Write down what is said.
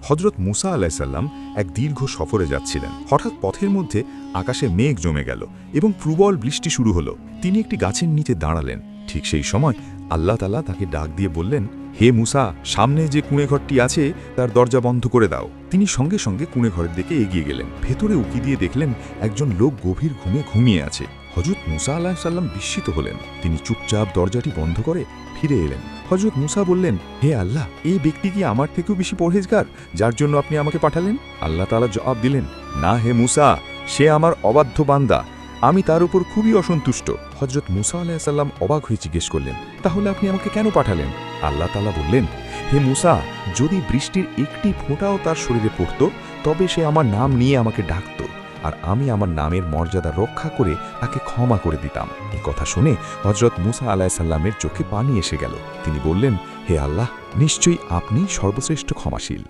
হযরত মুসা আলাইসাল্লাম এক দীর্ঘ সফরে যাচ্ছিলেন। হঠাৎ পথের মধ্যে আকাশে মেঘ জমে গেল এবং প্রবল বৃষ্টি শুরু হলো। তিনি একটি গাছের নিচে দাঁড়ালেন। ঠিক সেই সময় আল্লাহ তাআলা তাকে ডাক দিয়ে বললেন, হে মুসা, সামনে যে কুঁড়েঘরটি আছে তার দরজা বন্ধ করে দাও। তিনি সঙ্গে সঙ্গে কুঁড়েঘরের দিকে এগিয়ে গেলেন। ভেতরে উকি দিয়ে দেখলেন একজন লোক গভীর ঘুমে ঘুমিয়ে আছে। হযরত মুসা আলাইহিসসালাম বিস্মিত হলেন। তিনি চুপচাপ দরজাটি বন্ধ করে ফিরে এলেন। হযরত মুসা বললেন, হে আল্লাহ, এই ব্যক্তি কি আমার থেকেও বেশি পরহেজগার, যার জন্য আপনি আমাকে পাঠালেন? আল্লাহ তাআলা জবাব দিলেন, না হে মুসা, সে আমার অবাধ্য বান্দা, আমি তার উপর খুবই অসন্তুষ্ট। হযরত মুসা আলাইহিসসালাম অবাক হয়ে জিজ্ঞেস করলেন, তাহলে আপনি আমাকে কেন পাঠালেন? আল্লাহ তাআলা বললেন, হে মুসা, যদি বৃষ্টির একটি ফোঁটাও তার শরীরে পড়ত তবে সে আমার নাম নিয়ে আমাকে ডাকত, আর আমি আমার নামের মর্যাদা রক্ষা করে তাকে ক্ষমা করে দিতাম। এই কথা শুনে হযরত মুসা আলাইহিসসালামের চোখে পানি এসে গেল। তিনি বললেন, হে আল্লাহ, নিশ্চয়ই আপনি সর্বশ্রেষ্ঠ ক্ষমাশীল।